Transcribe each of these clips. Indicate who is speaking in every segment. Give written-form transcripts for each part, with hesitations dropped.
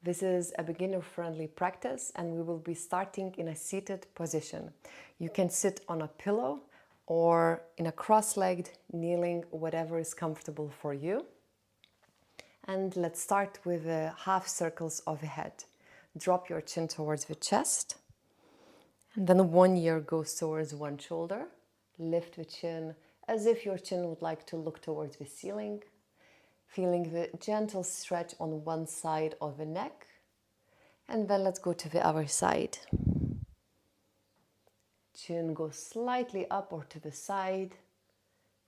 Speaker 1: This is a beginner-friendly practice and we will be starting in a seated position. You can sit on a pillow or in a cross-legged, kneeling, whatever is comfortable for you. And let's start with half circles of the head. Drop your chin towards the chest. And then one ear goes towards one shoulder. Lift the chin as if your chin would like to look towards the ceiling. Feeling the gentle stretch on one side of the neck. And then let's go to the other side. Chin goes slightly up or to the side.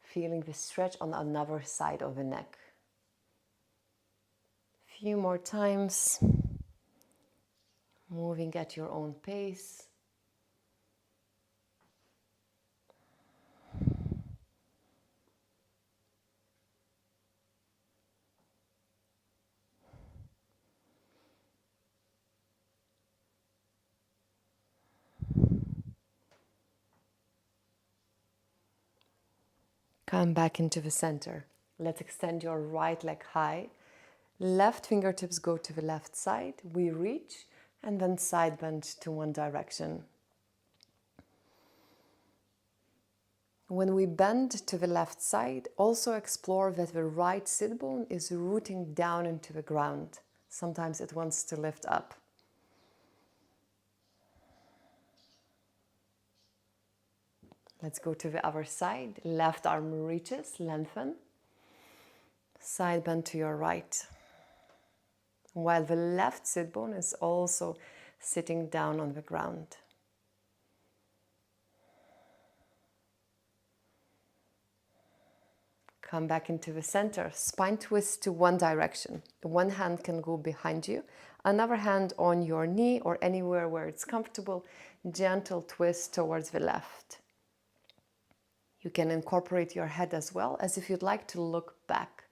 Speaker 1: Feeling the stretch on another side of the neck. Few more times. Moving at your own pace. Come back into the center. Let's extend your right leg high. Left fingertips go to the left side. We reach and then side bend to one direction. When we bend to the left side, also explore that the right sit bone is rooting down into the ground. Sometimes it wants to lift up. Let's go to the other side. Left arm reaches, lengthen. Side bend to your right. While the left sit bone is also sitting down on the ground. Come back into the center. Spine twist to one direction. One hand can go behind you. Another hand on your knee or anywhere where it's comfortable. Gentle twist towards the left. You can incorporate your head as well, as if you'd like to look back.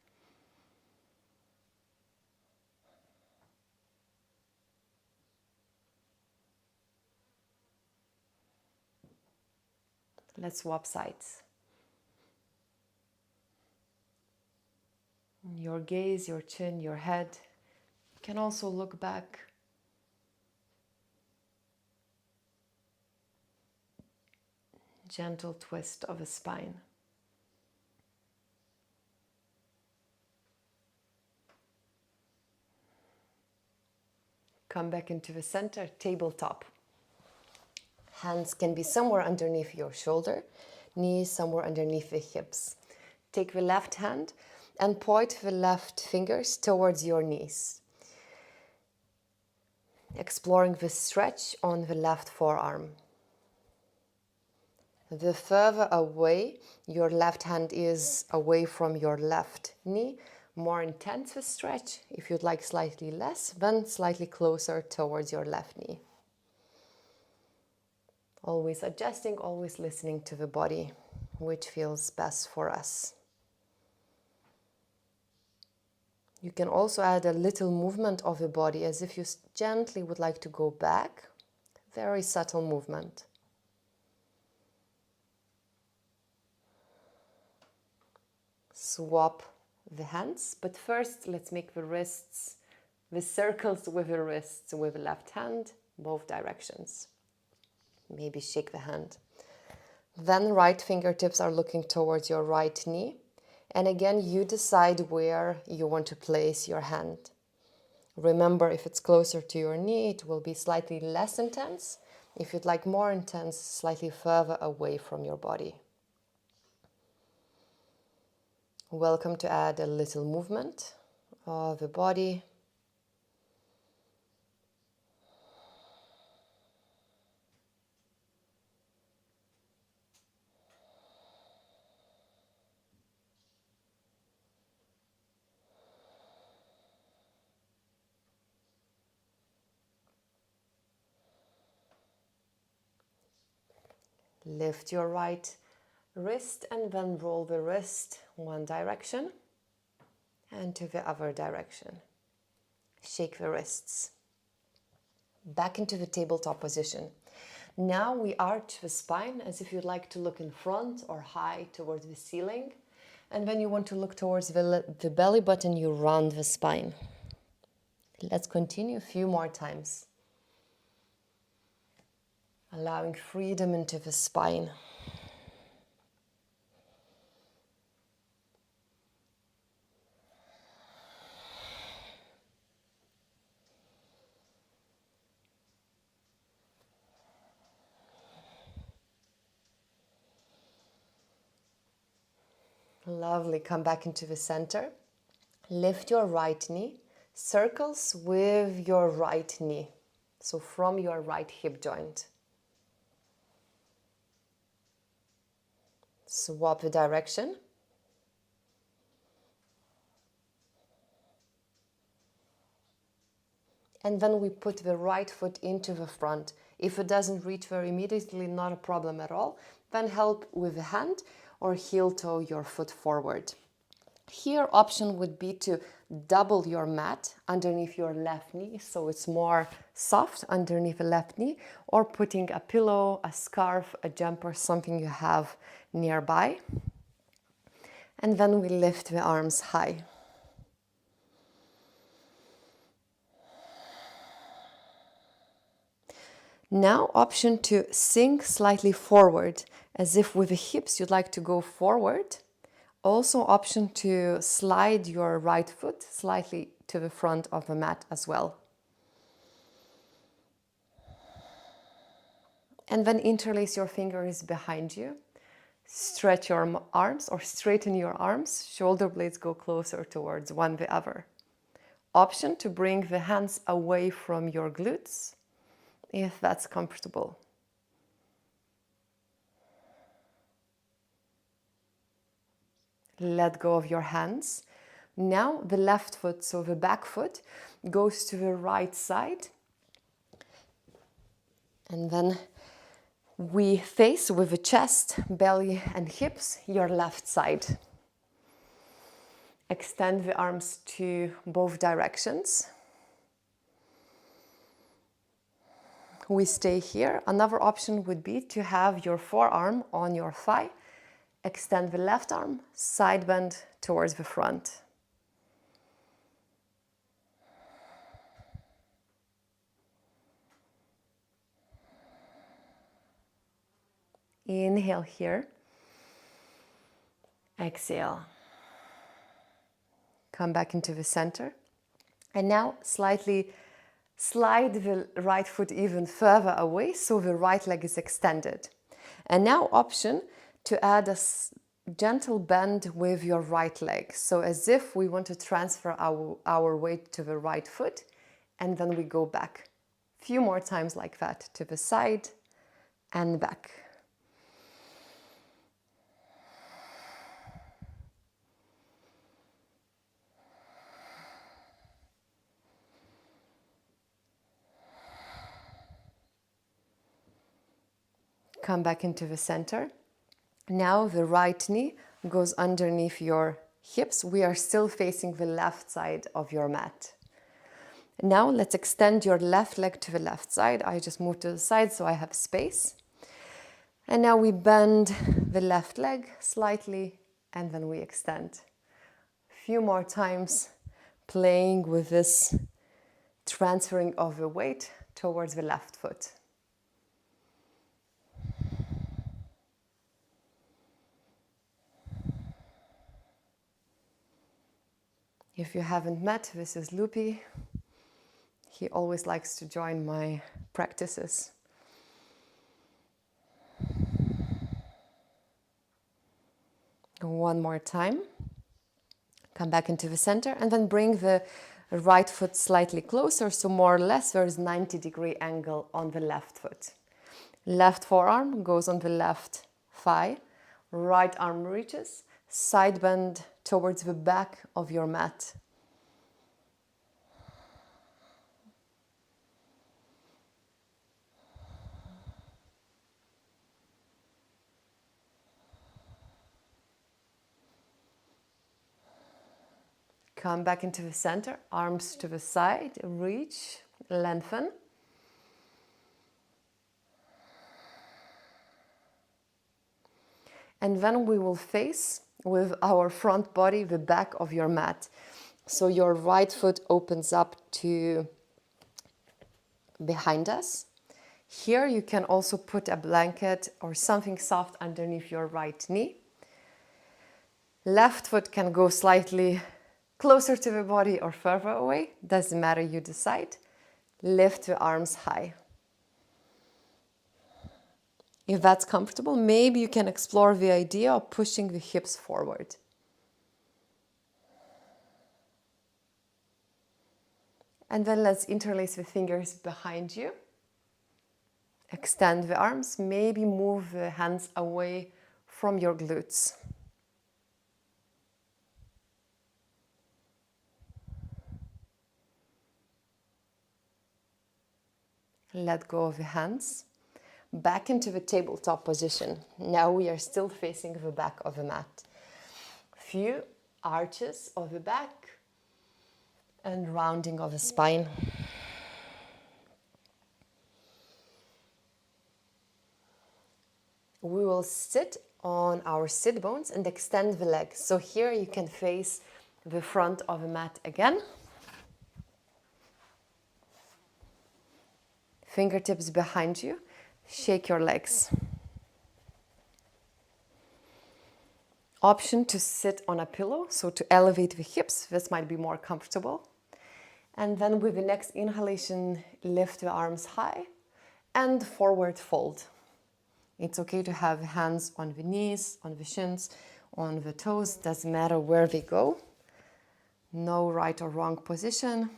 Speaker 1: Let's swap sides. Your gaze, your chin, your head can also look back. Gentle twist of the spine. Come back into the center, tabletop. Hands can be somewhere underneath your shoulder, knees somewhere underneath the hips. Take the left hand and point the left fingers towards your knees. Exploring the stretch on the left forearm. The further away your left hand is away from your left knee, more intense the stretch. If you'd like slightly less, then slightly closer towards your left knee. Always adjusting, always listening to the body, which feels best for us. You can also add a little movement of the body as if you gently would like to go back. Very subtle movement. Swap the hands, but first let's make the wrists, the circles with the wrists with the left hand, both directions. Maybe shake the hand. Then right fingertips are looking towards your right knee. And again, you decide where you want to place your hand. Remember, if it's closer to your knee, it will be slightly less intense. If you'd like more intense, slightly further away from your body. Welcome to add a little movement of the body. Lift your right wrist and then roll the wrist one direction and to the other direction. Shake the wrists. Back into the tabletop position. Now we arch the spine as if you'd like to look in front or high towards the ceiling. And when you want to look towards the belly button, you round the spine. Let's continue a few more times. Allowing freedom into the spine. Lovely. Come back into the center. Lift your right knee. Circles with your right knee. So from your right hip joint. Swap the direction. And then we put the right foot into the front. If it doesn't reach very immediately, not a problem at all. Then help with the hand or heel toe your foot forward. Here, option would be to double your mat underneath your left knee, so it's more soft underneath the left knee, or putting a pillow, a scarf, a jumper, something you have nearby. And then we lift the arms high. Now, option to sink slightly forward, as if with the hips you'd like to go forward. Also, option to slide your right foot slightly to the front of the mat as well. And then interlace your fingers behind you. Stretch your arms or straighten your arms. Shoulder blades go closer towards one the other. Option to bring the hands away from your glutes, if that's comfortable. Let go of your hands. Now the left foot, so the back foot, goes to the right side. And then we face with the chest, belly and hips, your left side. Extend the arms to both directions. We stay here. Another option would be to have your forearm on your thigh. Extend the left arm, side bend towards the front. Inhale here. Exhale. Come back into the center. And now slightly slide the right foot even further away so the right leg is extended. And now option to add a gentle bend with your right leg. So as if we want to transfer our weight to the right foot, and then we go back. A few more times like that, to the side and back. Come back into the center. Now the right knee goes underneath your hips. We are still facing the left side of your mat. Now let's extend your left leg to the left side. I just moved to the side so I have space. And now we bend the left leg slightly and then we extend. A few more times playing with this transferring of the weight towards the left foot. If you haven't met, this is Loopy. He always likes to join my practices. One more time. Come back into the center and then bring the right foot slightly closer, so more or less there is 90-degree angle on the left foot. Left forearm goes on the left thigh, right arm reaches, side bend towards the back of your mat. Come back into the center, arms to the side, reach, lengthen. And then we will face with our front body the back of your mat. So your right foot opens up to behind us. Here you can also put a blanket or something soft underneath your right knee. Left foot can go slightly closer to the body or further away. Doesn't matter, you decide. Lift the arms high. If that's comfortable, maybe you can explore the idea of pushing the hips forward. And then let's interlace the fingers behind you. Extend the arms, maybe move the hands away from your glutes. Let go of the hands. Back into the tabletop position. Now we are still facing the back of the mat. Few arches of the back and rounding of the spine. We will sit on our sit bones and extend the legs. So here you can face the front of the mat again. Fingertips behind you. Shake your legs. Option to sit on a pillow, so to elevate the hips. This might be more comfortable. And then with the next inhalation, lift the arms high and forward fold. It's okay to have hands on the knees, on the shins, on the toes. Doesn't matter where they go. No right or wrong position.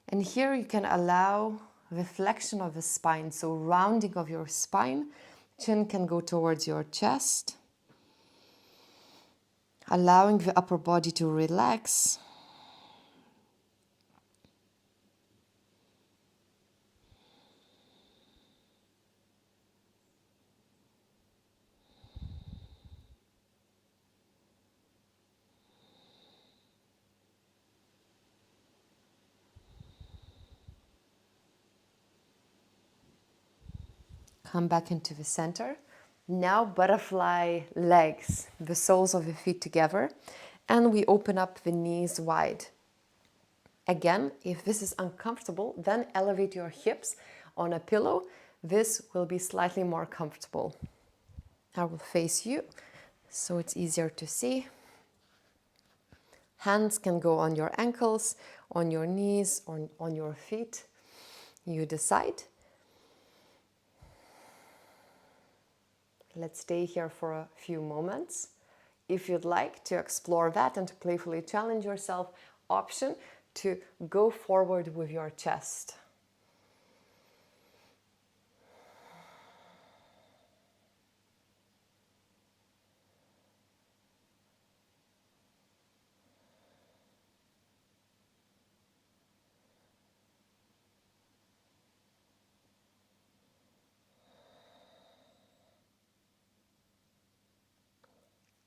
Speaker 1: And here you can allow reflection of the spine, so rounding of your spine. Chin can go towards your chest. Allowing the upper body to relax. Come back into the center. Now butterfly legs, the soles of the feet together, and we open up the knees wide. Again, if this is uncomfortable, then elevate your hips on a pillow. This will be slightly more comfortable. I will face you so it's easier to see. Hands can go on your ankles, on your knees, or on your feet. You decide. Let's stay here for a few moments. If you'd like to explore that and to playfully challenge yourself, option to go forward with your chest.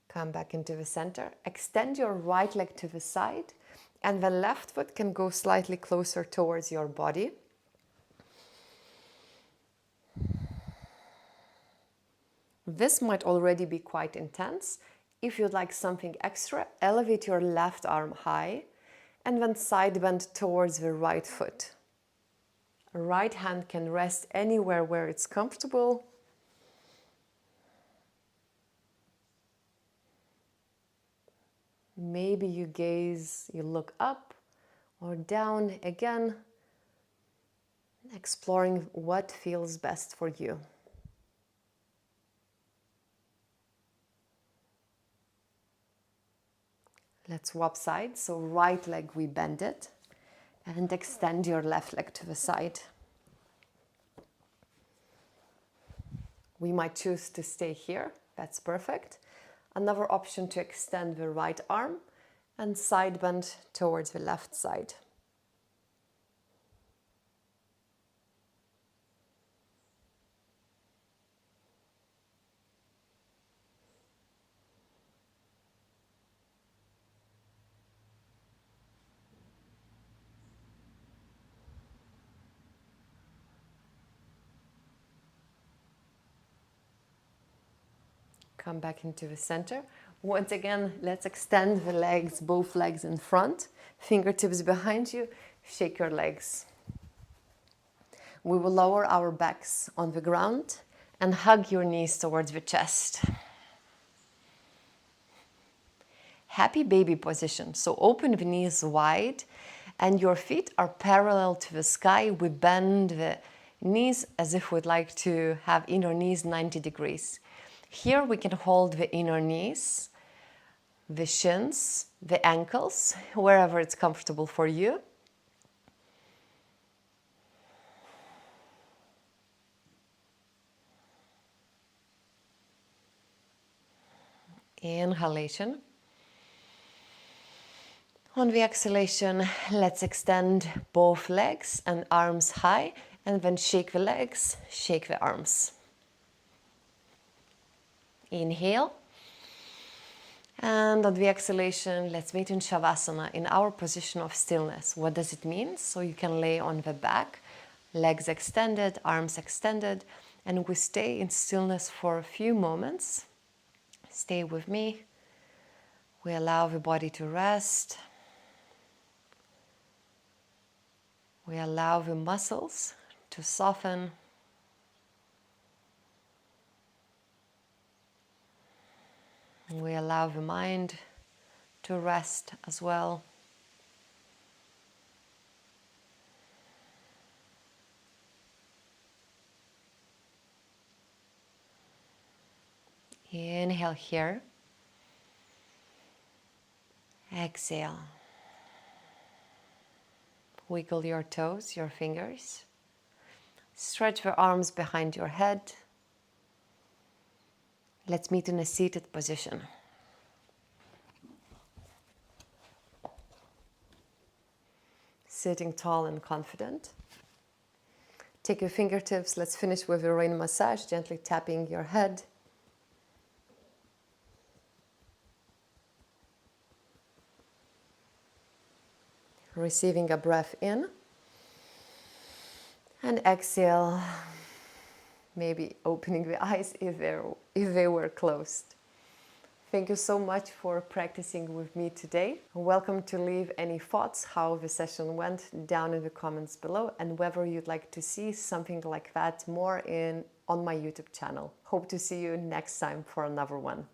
Speaker 1: Come back into the center. Extend your right leg to the side, and the left foot can go slightly closer towards your body. This might already be quite intense. If you'd like something extra, elevate your left arm high and then side bend towards the right foot. Right hand can rest anywhere where it's comfortable. Maybe you look up or down again, exploring what feels best for you. Let's swap sides. So right leg, we bend it and extend your left leg to the side. We might choose to stay here. That's perfect. Another option to extend the right arm and side bend towards the left side. Come back into the center. Once again, let's extend the legs, both legs in front, fingertips behind you, shake your legs. We will lower our backs on the ground and hug your knees towards the chest. Happy baby position. So open the knees wide and your feet are parallel to the sky. We bend the knees as if we'd like to have inner knees 90 degrees. Here we can hold the inner knees, the shins, the ankles, wherever it's comfortable for you. Inhalation. On the exhalation, let's extend both legs and arms high and then shake the legs, shake the arms. Inhale. And on the exhalation, let's meet in Shavasana, in our position of stillness. What does it mean? So you can lay on the back, legs extended, arms extended, and we stay in stillness for a few moments. Stay with me. We allow the body to rest. We allow the muscles to soften. We allow the mind to rest as well. Inhale here. Exhale. Wiggle your toes, your fingers. Stretch the arms behind your head. Let's meet in a seated position. Sitting tall and confident. Take your fingertips. Let's finish with a rain massage, gently tapping your head. Receiving a breath in. And exhale. Maybe opening the eyes if they were closed. Thank you so much for practicing with me today. Welcome to leave any thoughts how the session went down in the comments below and whether you'd like to see something like that more on my YouTube channel. Hope to see you next time for another one.